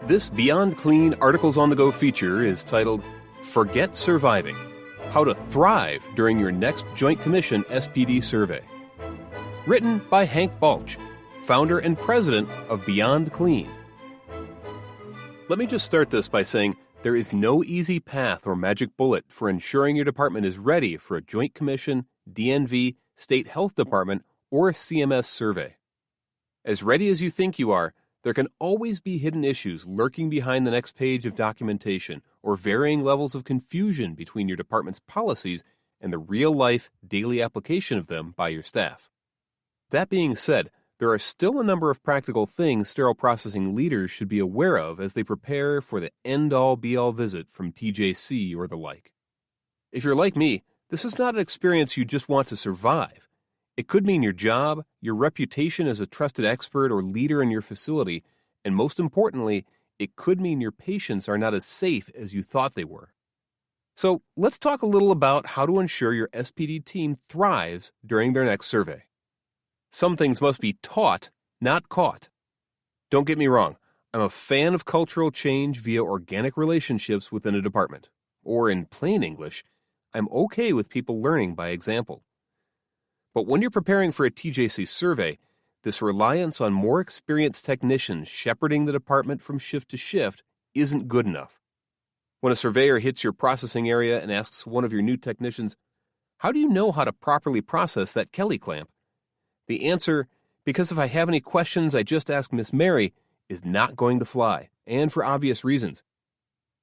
This Beyond Clean Articles on the Go feature is titled Forget Surviving: How to Thrive During Your Next Joint Commission SPD Survey. Written by Hank Balch, founder and president of Beyond Clean. Let me just start this by saying there is no easy path or magic bullet for ensuring your department is ready for a Joint Commission, DNV, State Health Department, or CMS survey. As ready as you think you are, there can always be hidden issues lurking behind the next page of documentation or varying levels of confusion between your department's policies and the real-life, daily application of them by your staff. That being said, there are still a number of practical things sterile processing leaders should be aware of as they prepare for the end-all be-all visit from TJC or the like. If you're like me, this is not an experience you just want to survive. It could mean your job, your reputation as a trusted expert or leader in your facility, and most importantly, it could mean your patients are not as safe as you thought they were. So let's talk a little about how to ensure your SPD team thrives during their next survey. Some things must be taught, not caught. Don't get me wrong, I'm a fan of cultural change via organic relationships within a department. Or in plain English, I'm okay with people learning by example. But when you're preparing for a TJC survey, this reliance on more experienced technicians shepherding the department from shift to shift isn't good enough. When a surveyor hits your processing area and asks one of your new technicians, "How do you know how to properly process that Kelly clamp?" The answer, "Because if I have any questions, I just ask Miss Mary," is not going to fly, and for obvious reasons.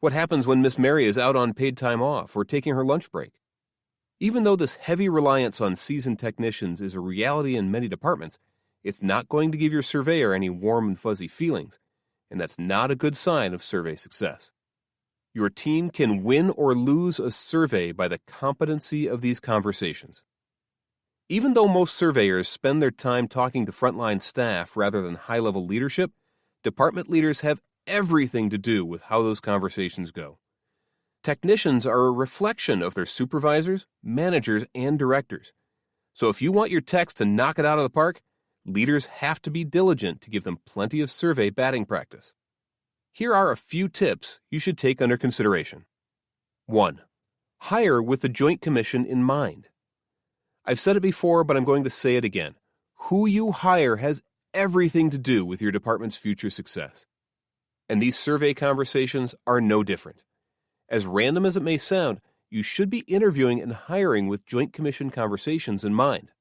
What happens when Miss Mary is out on paid time off or taking her lunch break? Even though this heavy reliance on seasoned technicians is a reality in many departments, it's not going to give your surveyor any warm and fuzzy feelings, and that's not a good sign of survey success. Your team can win or lose a survey by the competency of these conversations. Even though most surveyors spend their time talking to frontline staff rather than high-level leadership, department leaders have everything to do with how those conversations go. Technicians are a reflection of their supervisors, managers, and directors. So if you want your techs to knock it out of the park, leaders have to be diligent to give them plenty of survey batting practice. Here are a few tips you should take under consideration. 1. Hire with the Joint Commission in mind. I've said it before, but I'm going to say it again. Who you hire has everything to do with your department's future success. And these survey conversations are no different. As random as it may sound, you should be interviewing and hiring with Joint Commission conversations in mind.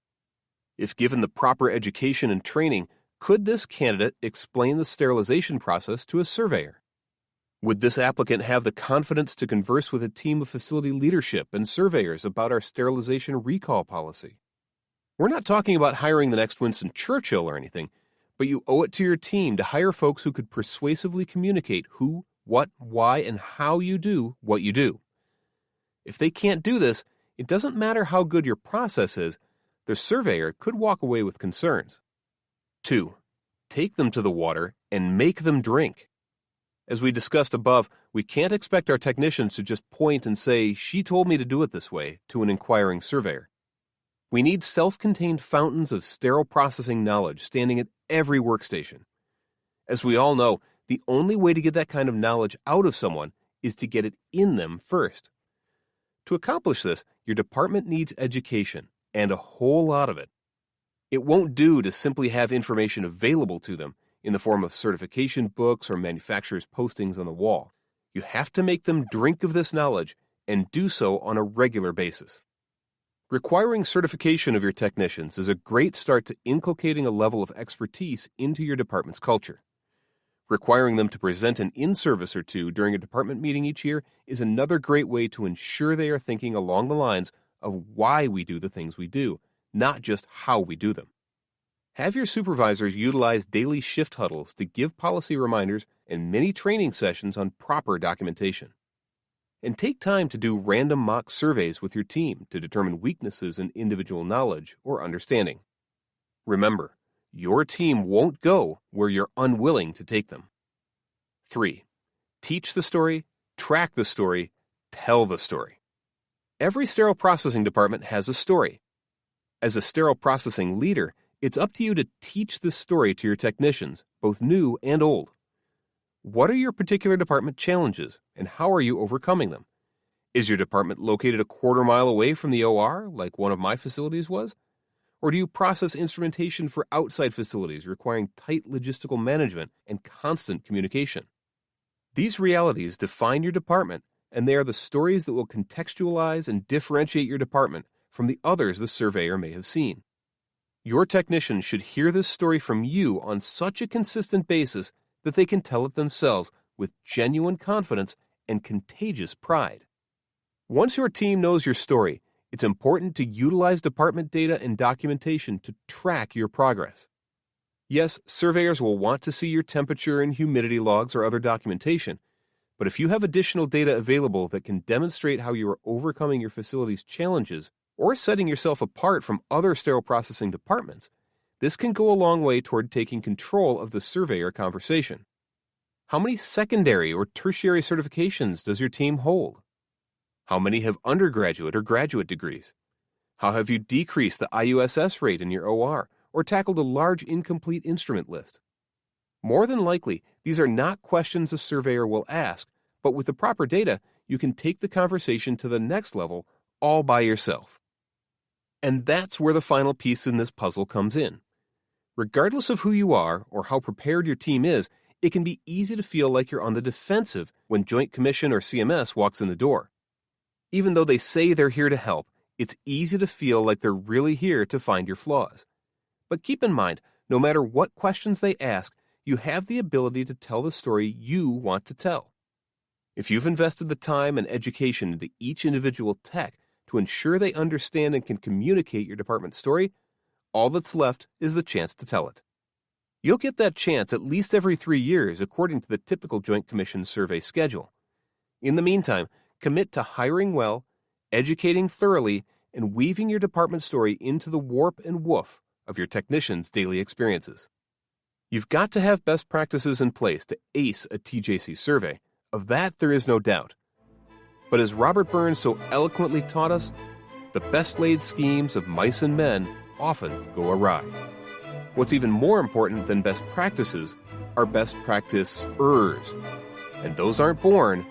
If given the proper education and training, could this candidate explain the sterilization process to a surveyor? Would this applicant have the confidence to converse with a team of facility leadership and surveyors about our sterilization recall policy? We're not talking about hiring the next Winston Churchill or anything, but you owe it to your team to hire folks who could persuasively communicate who, what, why, and how you do what you do. If they can't do this, it doesn't matter how good your process is, the surveyor could walk away with concerns. 2. Take them to the water and make them drink. As we discussed above, we can't expect our technicians to just point and say, "She told me to do it this way," to an inquiring surveyor. We need self-contained fountains of sterile processing knowledge standing at every workstation. As we all know, the only way to get that kind of knowledge out of someone is to get it in them first. To accomplish this, your department needs education, and a whole lot of it. It won't do to simply have information available to them in the form of certification books or manufacturers' postings on the wall. You have to make them drink of this knowledge and do so on a regular basis. Requiring certification of your technicians is a great start to inculcating a level of expertise into your department's culture. Requiring them to present an in-service or two during a department meeting each year is another great way to ensure they are thinking along the lines of why we do the things we do, not just how we do them. Have your supervisors utilize daily shift huddles to give policy reminders and mini training sessions on proper documentation. And take time to do random mock surveys with your team to determine weaknesses in individual knowledge or understanding. Remember, your team won't go where you're unwilling to take them. 3. Teach the story, track the story, tell the story. Every sterile processing department has a story. As a sterile processing leader, it's up to you to teach this story to your technicians, both new and old. What are your particular department challenges, and how are you overcoming them? Is your department located a quarter-mile away from the OR, like one of my facilities was? Or do you process instrumentation for outside facilities requiring tight logistical management and constant communication? These realities define your department, and they are the stories that will contextualize and differentiate your department from the others the surveyor may have seen. Your technicians should hear this story from you on such a consistent basis that they can tell it themselves with genuine confidence and contagious pride. Once your team knows your story, it's important to utilize department data and documentation to track your progress. Yes, surveyors will want to see your temperature and humidity logs or other documentation, but if you have additional data available that can demonstrate how you are overcoming your facility's challenges or setting yourself apart from other sterile processing departments, this can go a long way toward taking control of the surveyor conversation. How many secondary or tertiary certifications does your team hold? How many have undergraduate or graduate degrees? How have you decreased the IUSS rate in your OR or tackled a large incomplete instrument list? More than likely, these are not questions a surveyor will ask, but with the proper data, you can take the conversation to the next level all by yourself. And that's where the final piece in this puzzle comes in. Regardless of who you are or how prepared your team is, it can be easy to feel like you're on the defensive when Joint Commission or CMS walks in the door. Even though they say they're here to help, it's easy to feel like they're really here to find your flaws. But keep in mind, no matter what questions they ask, you have the ability to tell the story you want to tell. If you've invested the time and education into each individual tech to ensure they understand and can communicate your department's story, all that's left is the chance to tell it. You'll get that chance at least every 3 years according to the typical Joint Commission survey schedule. In the meantime, commit to hiring well, educating thoroughly, and weaving your department story into the warp and woof of your technicians' daily experiences. You've got to have best practices in place to ace a TJC survey. Of that, there is no doubt. But as Robert Burns so eloquently taught us, the best laid schemes of mice and men often go awry. What's even more important than best practices are best practice-ers. And those aren't born,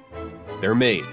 they're made.